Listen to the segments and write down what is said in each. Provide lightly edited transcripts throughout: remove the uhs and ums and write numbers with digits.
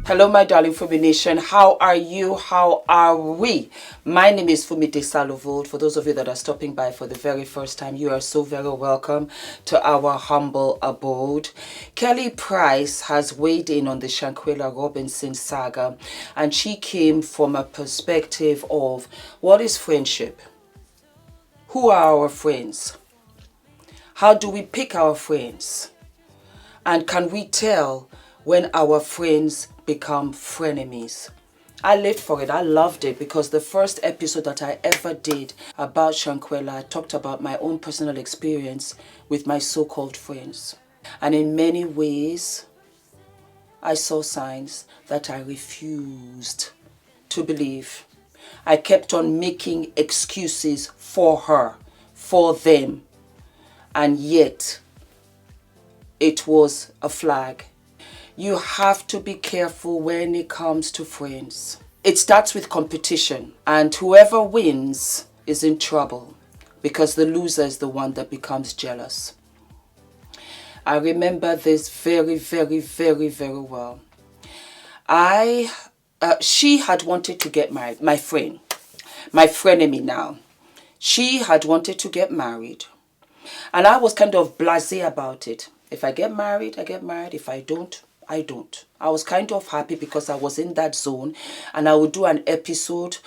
Hello, my darling Fumi Nation. How are you? How are we? My name is Fumidesaluvold. For those of you that are stopping by for the very first time, you are so very welcome to our humble abode. Kelly Price has weighed in on the Shanquella Robinson saga, and she came from a perspective of what is friendship? Who are our friends? How do we pick our friends? And can we tell when our friends become frenemies? I lived for it. I loved it because the first episode that I ever did about Shanquella, I talked about my own personal experience with my so-called friends. And in many ways, I saw signs that I refused to believe. I kept on making excuses for her, for them, and yet it was a flag. You have to be careful when it comes to friends. It starts with competition, and whoever wins is in trouble because the loser is the one that becomes jealous. I remember this very, very, very, very well. She had wanted to get married, my frenemy now. She had wanted to get married, and I was kind of blasé about it. If I get married, I get married. If I don't, I don't. I was kind of happy because I was in that zone, and I would do an episode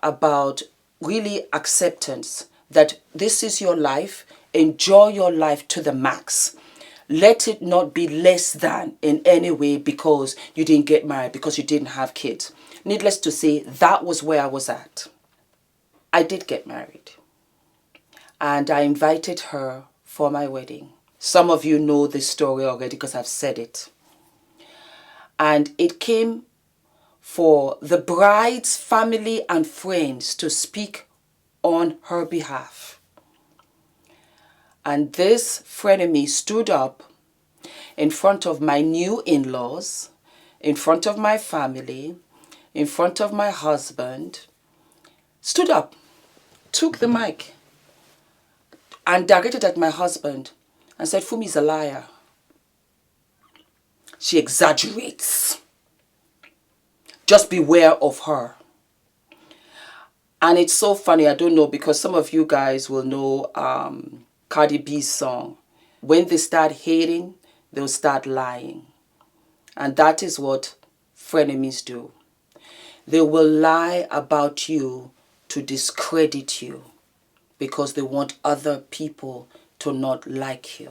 about really acceptance that this is your life. Enjoy your life to the max. Let it not be less than in any way because you didn't get married, because you didn't have kids. Needless to say, that was where I was at. I did get married, and I invited her for my wedding. Some of you know this story already because I've said it. And it came for the bride's family and friends to speak on her behalf. And this frenemy stood up in front of my new in-laws, in front of my family, in front of my husband, stood up, took the mic, and directed at my husband and said, "Fumi's a liar. She exaggerates. Just beware of her." And it's so funny, I don't know, because some of you guys will know Cardi B's song. When they start hating, they'll start lying. And that is what frenemies do. They will lie about you to discredit you because they want other people to not like you.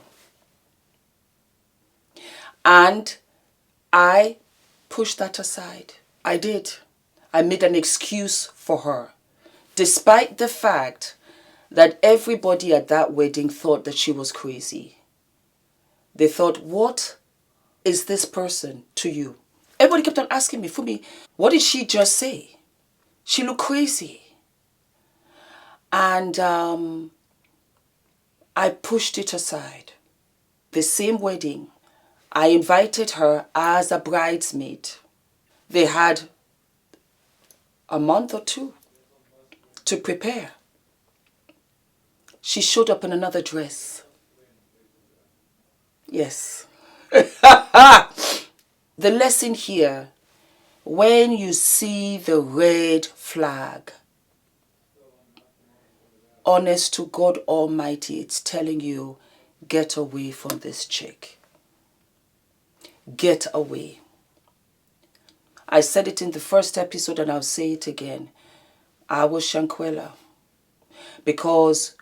And I pushed that aside. I did. I made an excuse for her, despite the fact that everybody at that wedding thought that she was crazy. They thought, what is this person to you? Everybody kept on asking me, "Fumi, what did she just say? She looked crazy." And I pushed it aside. The same wedding, I invited her as a bridesmaid. They had a month or two to prepare. She showed up in another dress. Yes. The lesson here, when you see the red flag, honest to God Almighty, it's telling you, get away from this chick. Get away. I said it in the first episode and I'll say it again. I was Shanquella because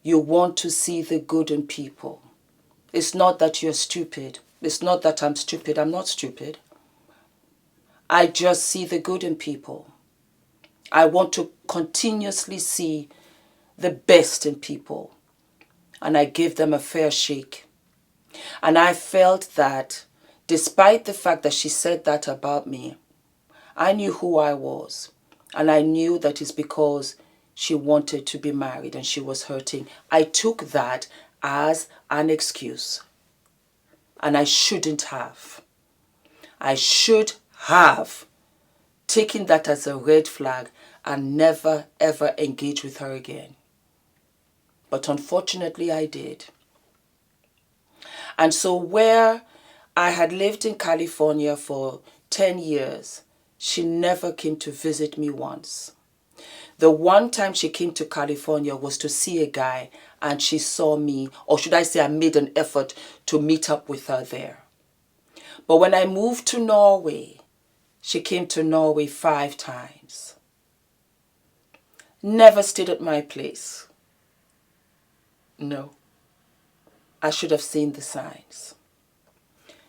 you want to see the good in people. It's not that you're stupid. It's not that I'm stupid. I'm not stupid. I just see the good in people. I want to continuously see the best in people. And I give them a fair shake. And I felt that despite the fact that she said that about me, I knew who I was. And I knew that it's because she wanted to be married and she was hurting. I took that as an excuse. And I shouldn't have. I should have taken that as a red flag and never ever engage with her again. But unfortunately I did. And so where I had lived in California for 10 years, she never came to visit me once. The one time she came to California was to see a guy, and she saw me, or should I say I made an effort to meet up with her there. But when I moved to Norway, she came to Norway 5 times. Never stayed at my place. No. I should have seen the signs.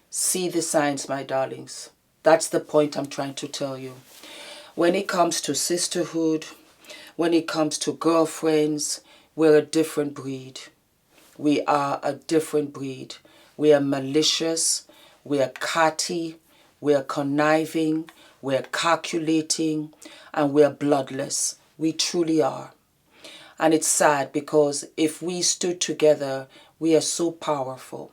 See the signs, my darlings. That's the point I'm trying to tell you. When it comes to sisterhood, when it comes to girlfriends, we're a different breed. We are a different breed. We are malicious, we are catty, we are conniving, we are calculating, and we are bloodless. We truly are. And it's sad because if we stood together, we are so powerful.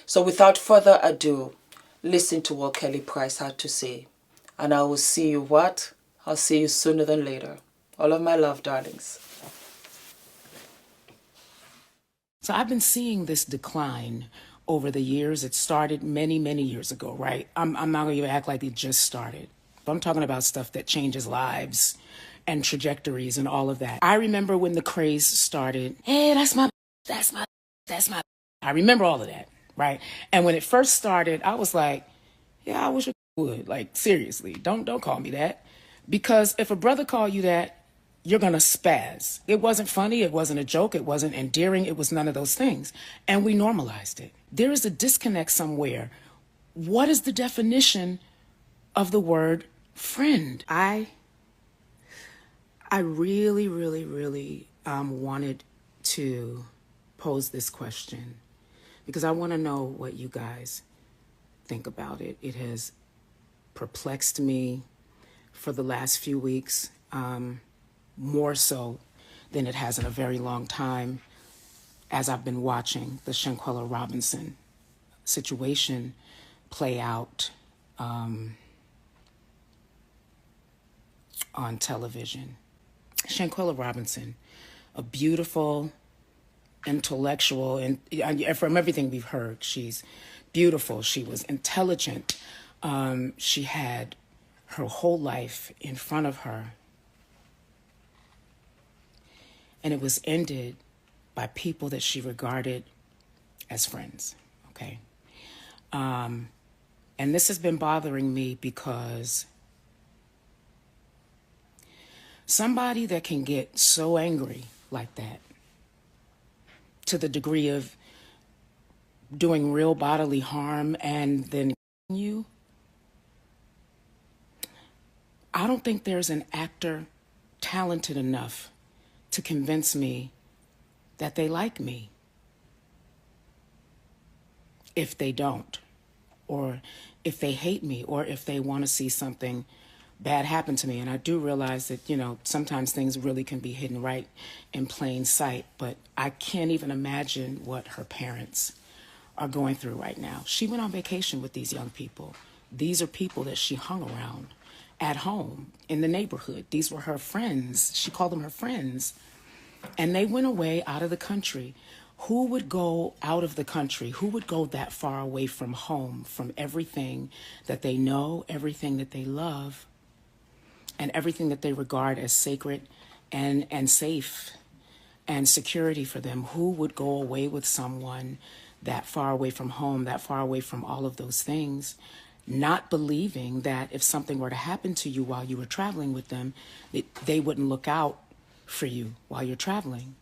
So without further ado, listen to what Kelly Price had to say. And I will see you what? I'll see you sooner than later. All of my love, darlings. So I've been seeing this decline over the years. It started many, many years ago, right? I'm not going to act like it just started. But I'm talking about stuff that changes lives and trajectories and all of that. I remember when the craze started. Hey, that's my. I remember all of that, right? And when it first started, I was like, yeah, I wish I would. Like, seriously, don't call me that. Because if a brother call you that, you're going to spaz. It wasn't funny. It wasn't a joke. It wasn't endearing. It was none of those things. And we normalized it. There is a disconnect somewhere. What is the definition of the word friend? I really, really, really wanted to pose this question because I want to know what you guys think about it. It has perplexed me for the last few weeks, more so than it has in a very long time, as I've been watching the Shanquella Robinson situation play out on television. Shanquella Robinson, a beautiful, intellectual, and from everything we've heard, she's beautiful. She was intelligent. She had her whole life in front of her. And it was ended by people that she regarded as friends, okay? And this has been bothering me because somebody that can get so angry like that, to the degree of doing real bodily harm and then you, I don't think there's an actor talented enough to convince me that they like me. If they don't, or if they hate me, or if they want to see something bad happen to me. And I do realize that, you know, sometimes things really can be hidden right in plain sight, but I can't even imagine what her parents are going through right now. She went on vacation with these young people. These are people that she hung around at home in the neighborhood. These were her friends. She called them her friends. And they went away out of the country. Who would go out of the country? Who would go that far away from home, from everything that they know, everything that they love, and everything that they regard as sacred and safe and security for them? Who would go away with someone that far away from home, that far away from all of those things, not believing that if something were to happen to you while you were traveling with them, they wouldn't look out for you while you're traveling?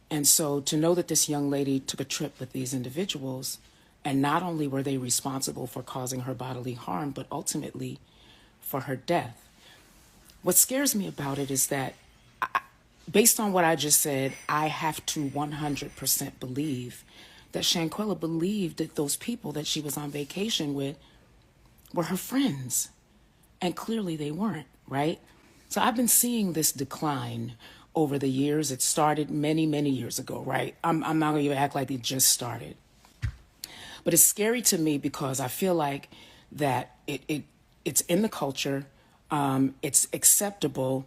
And so to know that this young lady took a trip with these individuals, and not only were they responsible for causing her bodily harm, but ultimately for her death. What scares me about it is that, based on what I just said, I have to 100% believe that Shanquella believed that those people that she was on vacation with were her friends. And clearly they weren't, right? So I've been seeing this decline over the years. It started many, many years ago, right? I'm not going to act like it just started. But it's scary to me because I feel like that it's in the culture. It's acceptable,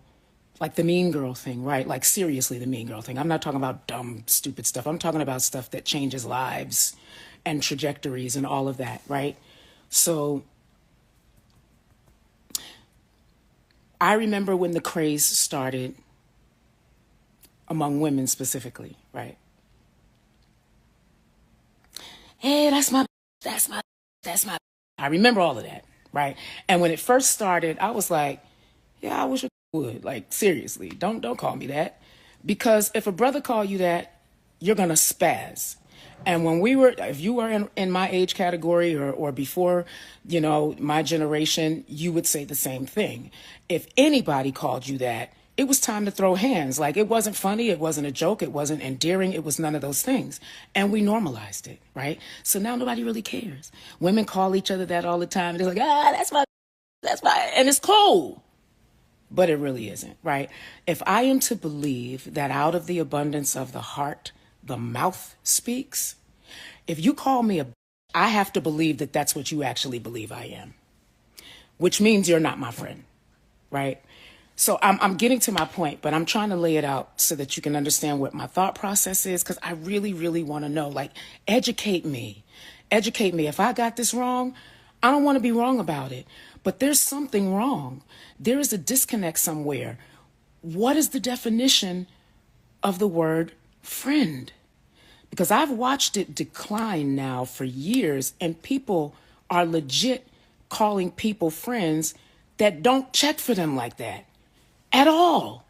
like the mean girl thing, right? Like seriously, the mean girl thing. I'm not talking about dumb, stupid stuff. I'm talking about stuff that changes lives and trajectories and all of that, right? So I remember when the craze started among women specifically, right? Hey, that's my, that's my. I remember all of that, right? And when it first started, I was like, yeah, I wish I would. Like, seriously, don't call me that. Because if a brother call you that, you're gonna spaz. And when if you were in my age category or before, my generation, you would say the same thing. If anybody called you that, it was time to throw hands. Like, it wasn't funny, it wasn't a joke, it wasn't endearing, it was none of those things. And we normalized it, right? So now nobody really cares. Women call each other that all the time. They're like, that's my, and it's cool. But it really isn't, right? If I am to believe that out of the abundance of the heart, the mouth speaks, if you call me I have to believe that that's what you actually believe I am, which means you're not my friend, right? So I'm getting to my point, but I'm trying to lay it out so that you can understand what my thought process is, because I really, really want to know. Like, educate me. Educate me. If I got this wrong, I don't want to be wrong about it. But there's something wrong. There is a disconnect somewhere. What is the definition of the word friend? Because I've watched it decline now for years, and people are legit calling people friends that don't check for them like that at all.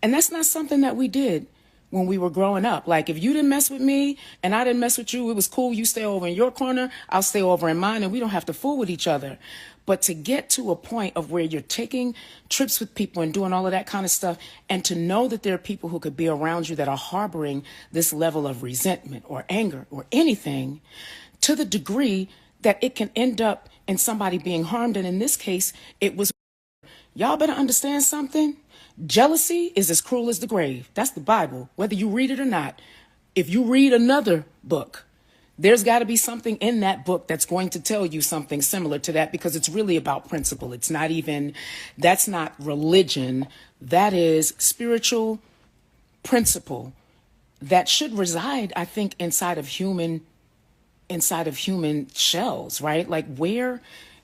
And that's not something that we did when we were growing up. Like, if you didn't mess with me and I didn't mess with you, it was cool. You stay over in your corner, I'll stay over in mine, and we don't have to fool with each other. But to get to a point of where you're taking trips with people and doing all of that kind of stuff, and to know that there are people who could be around you that are harboring this level of resentment or anger or anything, to the degree that it can end up in somebody being harmed. And in this case, it was. Y'all better understand something. Jealousy is as cruel as the grave. That's the Bible, whether you read it or not. If you read another book, there's got to be something in that book that's going to tell you something similar to that, because it's really about principle. It's not even, that's not religion. That is spiritual principle that should reside, I think, inside of human shells, right? Like, where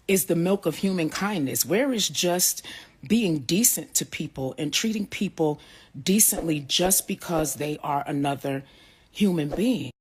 is the milk of human kindness? Where is just being decent to people and treating people decently just because they are another human being?